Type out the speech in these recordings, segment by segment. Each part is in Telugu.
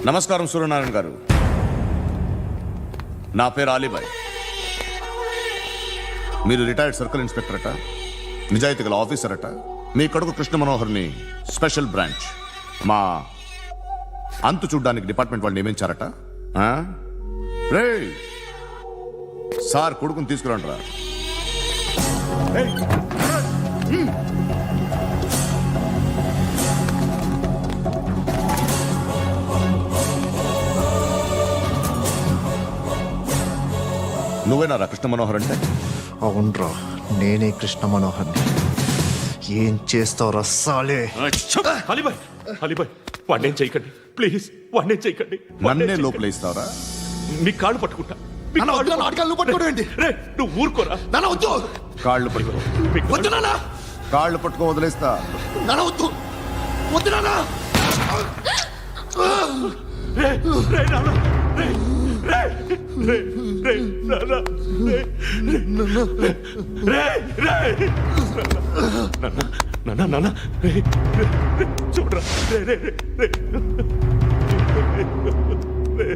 నమస్కారం సూర్యనారాయణ గారు. నా పేరు అలీబాయ్. మీరు రిటైర్డ్ సర్కిల్ ఇన్స్పెక్టర్ అట, నిజాయితీ గల ఆఫీసర్ అట. మీ కొడుకు కృష్ణ మనోహర్ని స్పెషల్ బ్రాంచ్ మా అంతు చూడ్డానికి డిపార్ట్మెంట్ వాళ్ళు నియమించారట. రే సార్ కొడుకుని తీసుకురండిరా. నువ్వేనారా కృష్ణ మనోహర్ అంటే? అవునరా, నేనే కృష్ణ మనోహర్ని. ఏం చేస్తావు రస్సాలే? అలీబాయ్, అలీబాయ్, వాడినేం చేయకండి ప్లీజ్, వాడినేం చేయకండి. నన్నే లోపల ఇస్తావరా? మీ కాళ్ళు పట్టుకుంటా. రే నువ్వు ఊరుకోరా. కాళ్ళు పట్టుకో. కాళ్ళు పట్టుకో వదిలేస్తా. రే రే నాన్న, రే రే రే రే నాన్న, రే రే రే నాన్న, నాన్న రే రే చూడరా, రే రే రే రే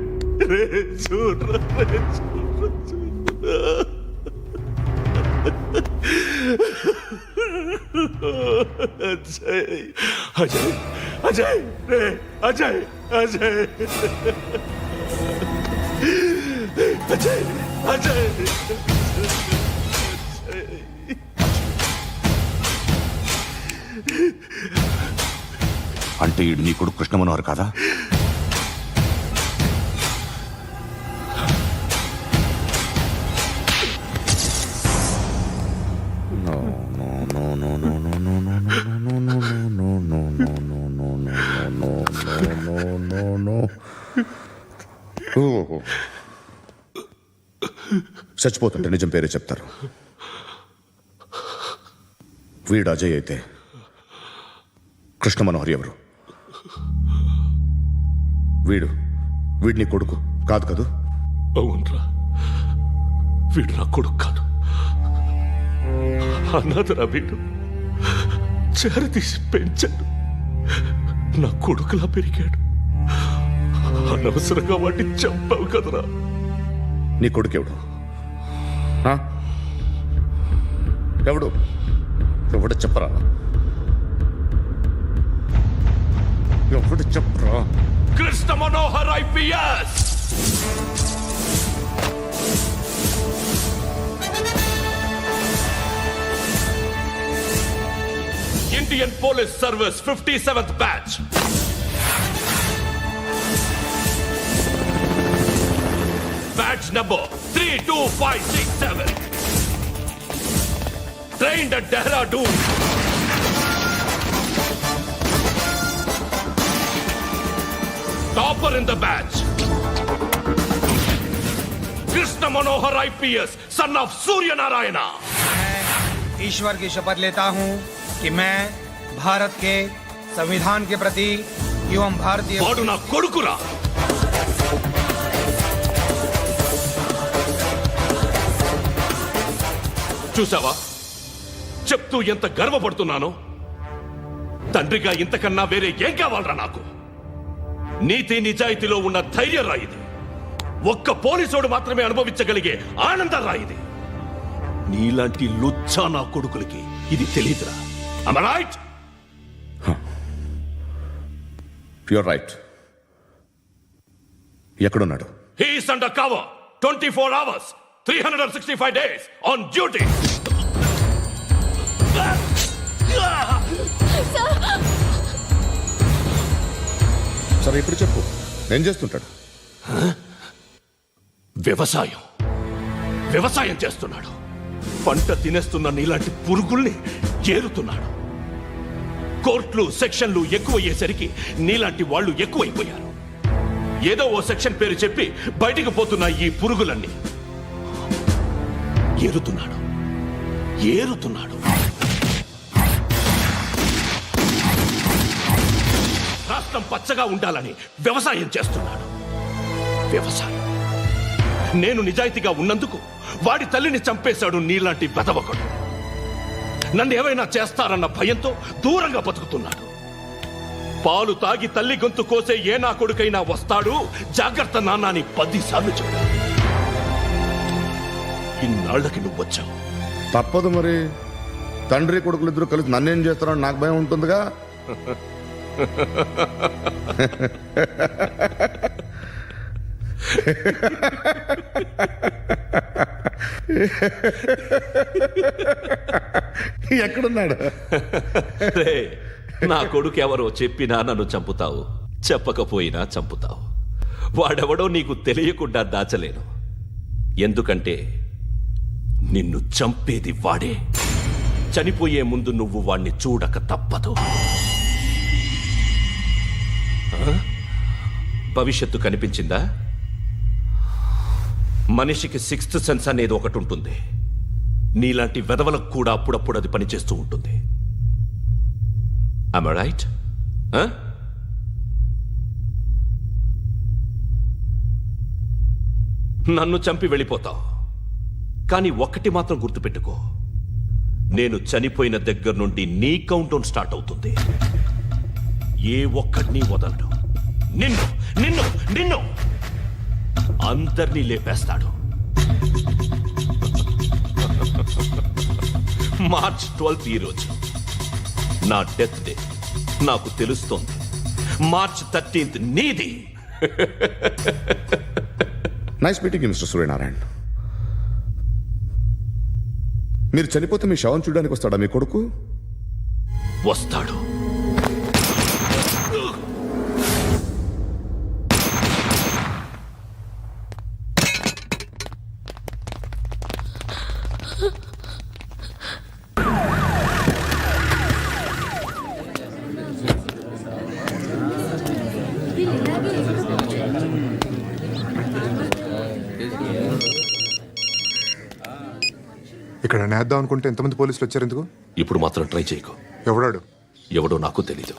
రే చూడరా, రే చూడరా, అజయ్ అజయ్ అజయ్ రే అజయ్ అజయ్ అజయ్ అజయ్ అంటే నీ కొడుకు కృష్ణ మనోహర్ కాదా? చచ్చిపోతుంటే నిజం పేరే చెప్తారు. వీడు అజయ్ అయితే కృష్ణ మనోహర్ ఎవరు? వీడిని కొడుకు కాదు కదూ? అవునరా, వీడు నా కొడుకు కాదు, అనాథరా. వీడు చేరతీసి పెంచాడు, నా కొడుకులా పెరిగాడు. అనవసరంగా వాడిని చంపావు కదరా. నీ కొడుకు ఎవడు? ఎవడు చెప్పరా? ఎవడు చెప్పరా? Krishna Manohar IPS. Indian Police Service 57th batch. Batch number 32567. Trained at Dehradun. Topper in the batch. Krishna Manohar IPS, son of Surya Narayana. ईश्वर की शपथ लेता हूं कि मैं भारत के संविधान के प्रति एवं भारतीय వాడు నా కొడుకురా. చూసావా, చెప్తూ ఎంత గర్వపడుతున్నానో. తండ్రిగా ఇంతకన్నా వేరే ఏం కావాలరా నాకు? నీతి నిజాయితీలో ఉన్న ధైర్యం రా ఇది. ఒక్క పోలీసోడు మాత్రమే అనుభవించగలిగే ఆనందం రా ఇది. నీలాంటి లుచ్చా నా కొడుకులకి ఇది తెలీదురా. Am I right? You're right. ఎక్కడున్నాడు? He is under cover 24 hours 365 days on duty. సరే ఇప్పుడు చెప్పు, ఏం చేస్తుంటాడు? వ్యవసాయం చేస్తున్నాడు. పంట తినేస్తున్న నీలాంటి పురుగుల్ని ఏరుతున్నాడు. కోర్టులు సెక్షన్లు ఎక్కువయ్యేసరికి నీలాంటి వాళ్ళు ఎక్కువైపోయారు. ఏదో ఓ సెక్షన్ పేరు చెప్పి బయటికి పోతున్న ఈ పురుగులన్నీ ఏరుతున్నాడు. రాష్ట్రం పచ్చగా ఉండాలని వ్యవసాయం చేస్తున్నాడు. నేను నిజాయితీగా ఉన్నందుకు వాడి తల్లిని చంపేశాడు నీలాంటి వెధవకుడు. నన్ను ఏమైనా చేస్తారన్న భయంతో దూరంగా బతుకుతున్నాడు. పాలు తాగి తల్లి గొంతు కోసే ఏ నా కొడుకైనా వస్తాడు, జాగ్రత్త నాన్న అని 10 సార్లు చెప్పు. ఇన్నాళ్ళకి నువ్వు వచ్చావు. తప్పదు మరి, తండ్రి కొడుకులు ఇద్దరు కలిసి నన్నేం చేస్తారని నాకు భయం ఉంటుందిగా. ఎక్కడున్నాడు? రే, నా కొడుకు ఎవరో చెప్పినా నన్ను చంపుతావు, చెప్పకపోయినా చంపుతావు. వాడెవడో నీకు తెలియకుండా దాచలేను, ఎందుకంటే నిన్ను చంపేది వాడే. చనిపోయే ముందు నువ్వు వాణ్ణి చూడక తప్పదు. భవిష్యత్తు కనిపించిందా? మనిషికి 6th సెన్స్ అనేది ఒకటి ఉంటుంది. నీలాంటి వెధవలకు కూడా అప్పుడప్పుడు అది పనిచేస్తూ ఉంటుంది. Am I right? నన్ను చంపి వెళ్ళిపోతావు, కానీ ఒక్కటి మాత్రం గుర్తుపెట్టుకో, నేను చనిపోయిన దగ్గర నుండి నీ కౌంటౌన్ స్టార్ట్ అవుతుంది. ఏ ఒక్కడిని వదలడు. నిన్ను నిన్ను నిన్ను అందరినీ లేపేస్తాడు. మార్చ్ 12 ఈ రోజు నా డెత్ డే. నాకు తెలుస్తోంది మార్చ్ 13 నీది. Nice meeting mister Suryanarayana. మీరు చనిపోతే మీ శవం చూడడానికి వస్తాడా మీ కొడుకు? వస్తాడు. ఇక్కడ నేద్దాం అనుకుంటే ఎంతమంది పోలీసులు వచ్చారు ఎందుకు? ఇప్పుడు మాత్రం ట్రై చేయకు. ఎవడాడు? ఎవడో నాకు తెలీదు.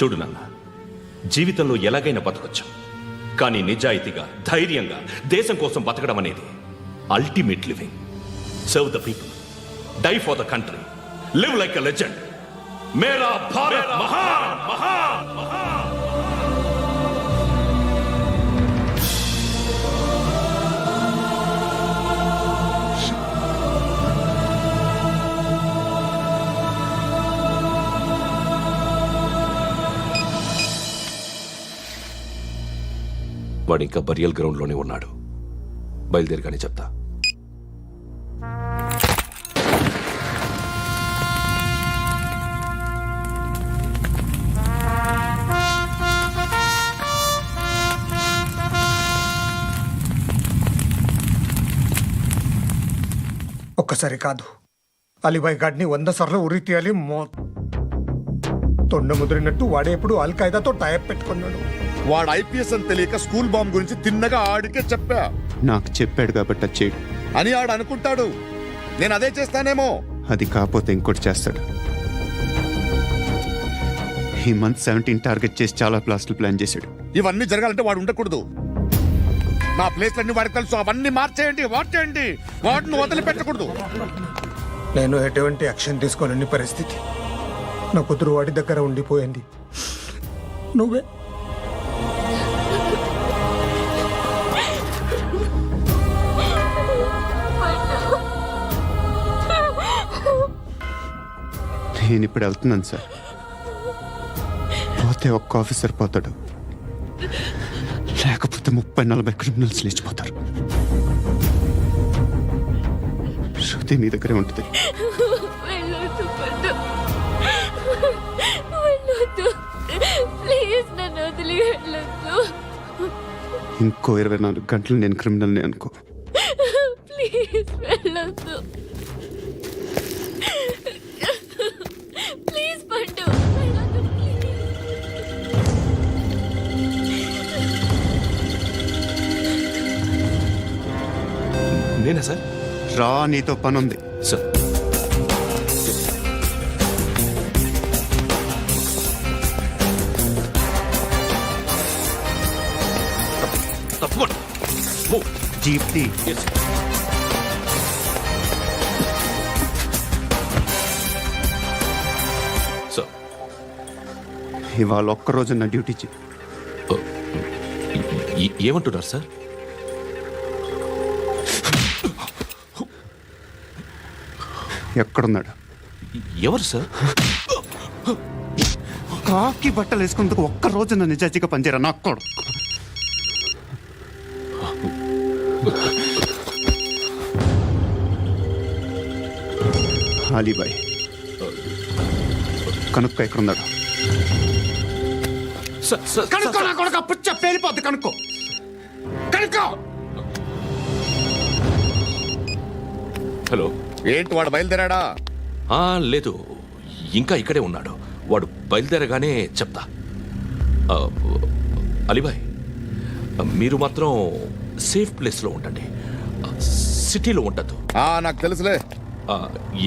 చూడు నాన్న, జీవితంలో ఎలాగైనా బతకొచ్చు, కానీ నిజాయితీగా, ధైర్యంగా దేశం కోసం బతకడం అనేది ultimate living. Serve the people, die for the country, live like a legend. మేరా భారత్ మహాన్ మహాన్ మహాన్. వాడు ఇంకా బరియల్ గ్రౌండ్లోనే ఉన్నాడు. బయలుదేరగానే చెప్తా. ఒక్కసారి కాదు, అలీబాయ్ గాడిని 100 సార్లు ఉరి తీయాలి. తొండ ముదిరినట్టు వాడే ఎప్పుడు అల్ ఖైదాతో టైప్ పెట్టుకున్నాడు. వాడు ఐపీఎస్ అని తెలియక స్కూల్ బాంబ్ గురించి తిన్నగా ఆడికే చెప్పా నాకు చెప్పాడు కాబట్టి అది చేయడు. అని ఆడు అనుకుంటాడు. నేను అదే చేస్తానేమో. అది కాకపోతే ఇంకోటి చేస్తాడు. ఈ మంత్ 17 టార్గెట్ చేసి చాలా ప్లాస్టులు ప్లాన్ చేశాడు. ఇవన్నీ జరగాలంటే వాడు ఉండకూడదు. నా ప్లేస్లన్నీ వాడికి తెలుసు. అవన్నీ మార్చేయండి, వార్చేయండి. వాటిని వదిలిపెట్టకూడదు. నేను ఎటువంటి యాక్షన్ తీసుకోలేని పరిస్థితి. నా కూతురు వాడి దగ్గర ఉండిపోయింది. నువ్వే నేను ఇప్పుడు వెళ్తున్నాను సార్. పోతే ఒక్క ఆఫీసర్ పోతాడు, లేకపోతే 30-40 క్రిమినల్స్ లేచిపోతారు. శృతి నీ దగ్గరే ఉంటుంది. వెళ్ళొద్దు పద్దు. వెళ్ళొద్దు ప్లీజ్, నన్ను వదిలి వెళ్ళొద్దు. ఇంకో 24 గంటలు నేను క్రిమినల్ని అనుకో. ప్లీజ్ వెళ్ళొద్దు. ప్లీజ్ పండు వెళ్ళొద్దు ప్లీజ్. నేనా సార్? రా, నీతో పని ఉంది. సార్, తప్పకుండా. Move. జీప్ టీ. Yes. సార్, ఇవాళ ఒక్కరోజు నా డ్యూటీ చేయి. ఏమంటున్నారు సార్? ఎక్కడున్నాడు? ఎవరు సార్? కాకి బట్టలు వేసుకున్నందుకు ఒక్కరోజు నా నిజాజీగా పనిచేయరా నా కొడుకు. అలీబాయ్ కనుక్కో ఎక్కడున్నాడు. కనుక్కో నా కొడుకు. పుచ్చ పేలిపోద్ది. కనుక్కో. హలో. ఏంటి వాడు బయలుదేరాడా? లేదు, ఇంకా ఇక్కడే ఉన్నాడు. వాడు బయలుదేరగానే చెప్తా. అలీబాయ్, మీరు మాత్రం సేఫ్ ప్లేస్లో ఉండండి. సిటీలో ఉండద్దు. నాకు తెలుసులే.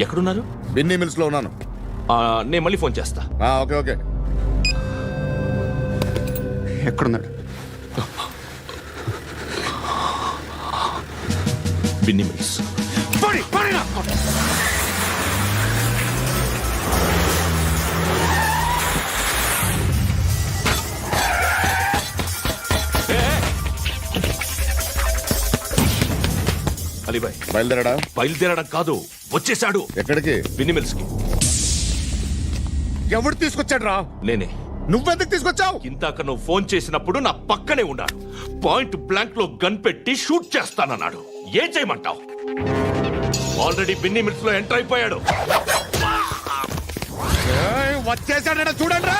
ఎక్కడున్నారు? బిన్నీ మిల్స్ లో ఉన్నాను. నేను మళ్ళీ ఫోన్ చేస్తా. Okay okay. ఎక్కడున్నాడు? బిన్నీ మిల్స్. అలీబాయ్ బయలుదేరాడా? బయలుదేరడం కాదు, వచ్చేశాడు. ఎక్కడికి? బిన్నీ మిల్స్ కి. ఎవడు తీసుకొచ్చాడు రా? నేనే. నువ్వెందుకు తీసుకొచ్చావు? ఇందాక నువ్వు ఫోన్ చేసినప్పుడు నా పక్కనే ఉన్నాడు. పాయింట్ బ్లాంక్ లో గన్ పెట్టి షూట్ చేస్తానన్నాడు. ఏం చేయమంటావు? ఆల్రెడీ బిన్నీ మిల్స్ లో ఎంటర్ అయిపోయాడు. వచ్చేసాడ చూడండి రా.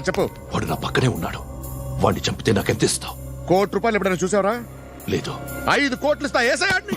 చెప్పు. వాడు నా పక్కనే ఉన్నాడు. వాడిని చంపితే నాకెంత ఇస్తావు? ₹1,00,00,000 ఎప్పుడైనా చూసావరా? లేదు. 5 కోట్లు ఇస్తా. ఏసాయాడిని.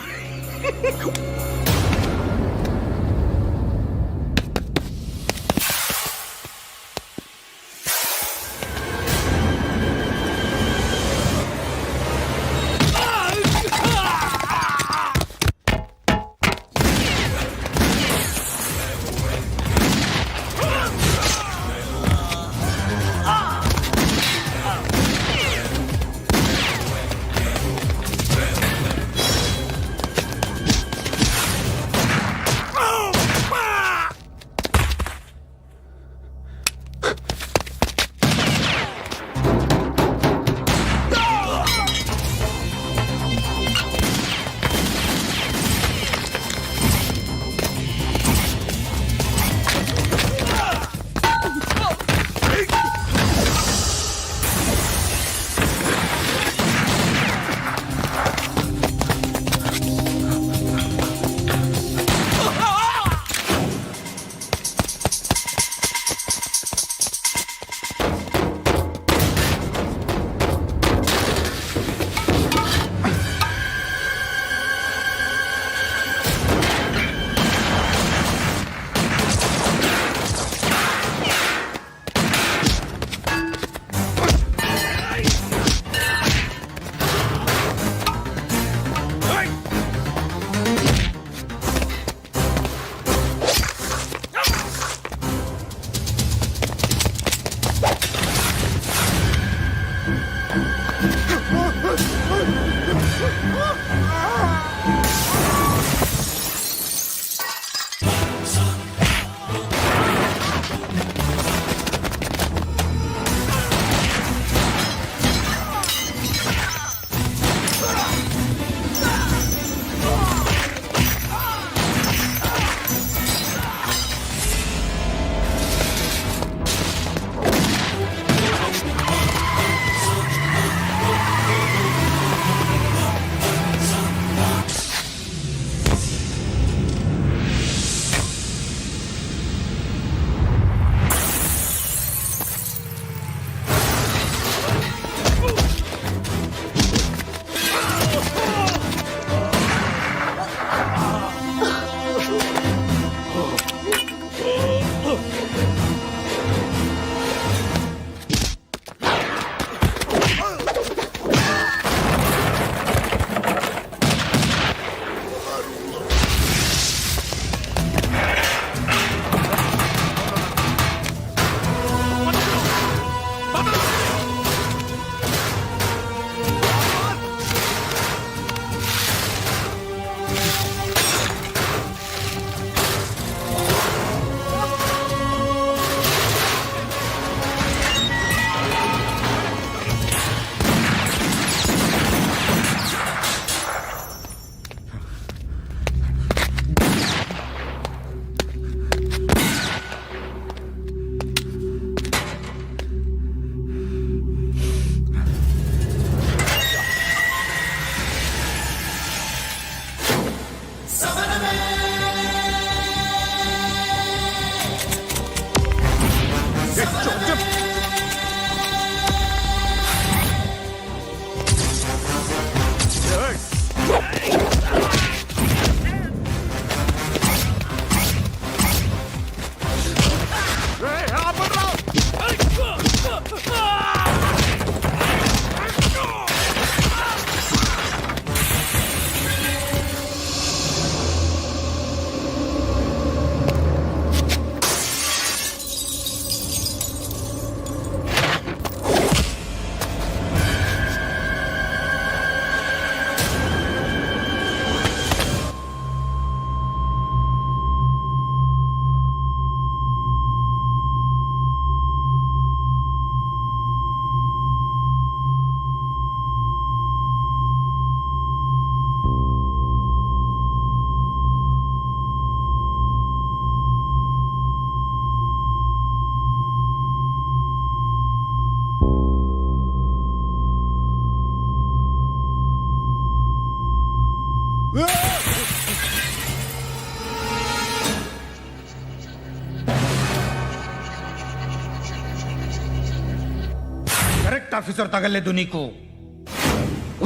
రెస్పెక్ట్ ఆఫీసర్ తగలేదు నీకు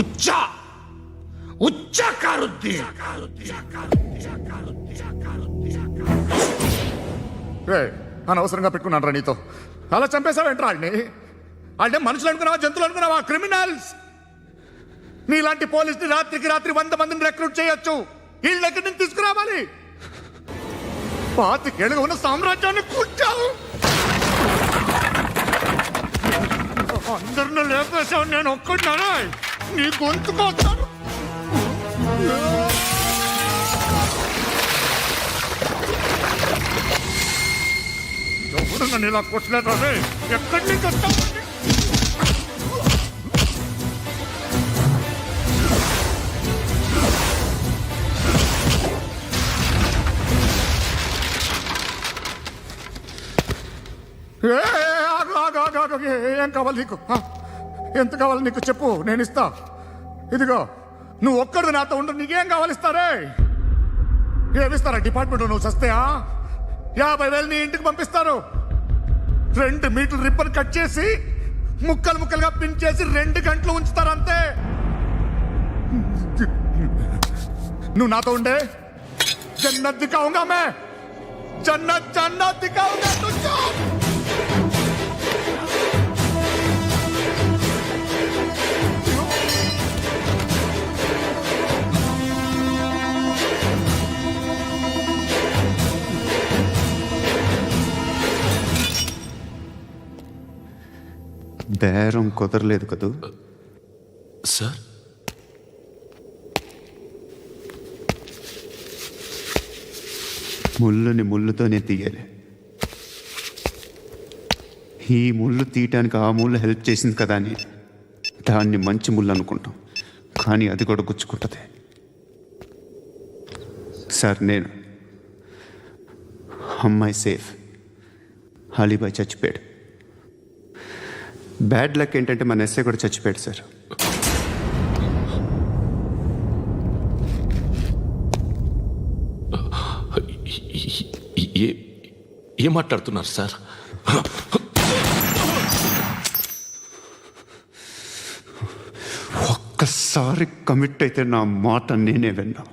ఉచ్చా ఉచ్చా కారుద్ది అనవసరంగా పెట్టుకున్నాను రా నీతో. అలా చంపేశావేంట్రా వాళ్ళని? వాళ్ళే మనుషులు అనుకున్నావా, జంతువులు అనుకున్నావా? క్రిమినల్స్. నీలాంటి పోలీసుని రాత్రికి రాత్రి 100 మందిని రిక్రూట్ చేయొచ్చు. వీళ్ళ ఎక్కడి నుంచి తీసుకురావాలి? 25 ఏళ్ళుగా ఉన్న సామ్రాజ్యాన్ని కూర్చావు. అందరిని లేపేశావు, నేను ఒక్కడినానా? నీ గొంతుకొస్తాను. ఎవరు నన్ను ఇలా కొట్టలేదా? ఎక్కడి నుంచి వస్తావు? ఏం కావాలి నీకు? ఎంత కావాలి నీకు చెప్పు, నేను ఇస్తా. ఇదిగో, నువ్వు ఒక్కడు నాతో ఉండు. నీకేం కావాలి ఇస్తారే? ఏమిస్తారా డిపార్ట్మెంట్? నువ్వు చస్తేయా 50,000 నీ ఇంటికి పంపిస్తారు. 2 మీటర్లు రిబ్బన్ కట్ చేసి ముక్కలు ముక్కలుగా పిన్ చేసి 2 గంటలు ఉంచుతారు అంతే. నువ్వు నాతో ఉండే జన్నత్ దిఖాऊंगा मैं, జన్నత్ జన్నత్ దిఖాऊंगा तुझको. బేరం కుదరలేదు కదూ. సార్, ముళ్ళుని ముళ్ళుతోనే తీయాలి. ఈ ముళ్ళు తీయటానికి ఆ ముళ్ళు హెల్ప్ చేసింది కదా అని దాన్ని మంచి ముళ్ళు అనుకుంటాం, కానీ అది కూడా గుచ్చుకుంటుంది. సార్, నేను అమ్మాయి సేఫ్, అలీబాయ్ చచ్చిపోయాడు. బ్యాడ్ లక్ ఏంటంటే మన ఎస్ఐ కూడా చచ్చిపోయాడు సార్. ఏం మాట్లాడుతున్నారు సార్? ఒక్కసారి కమిట్ అయితే నా మాట నేనే విన్నా.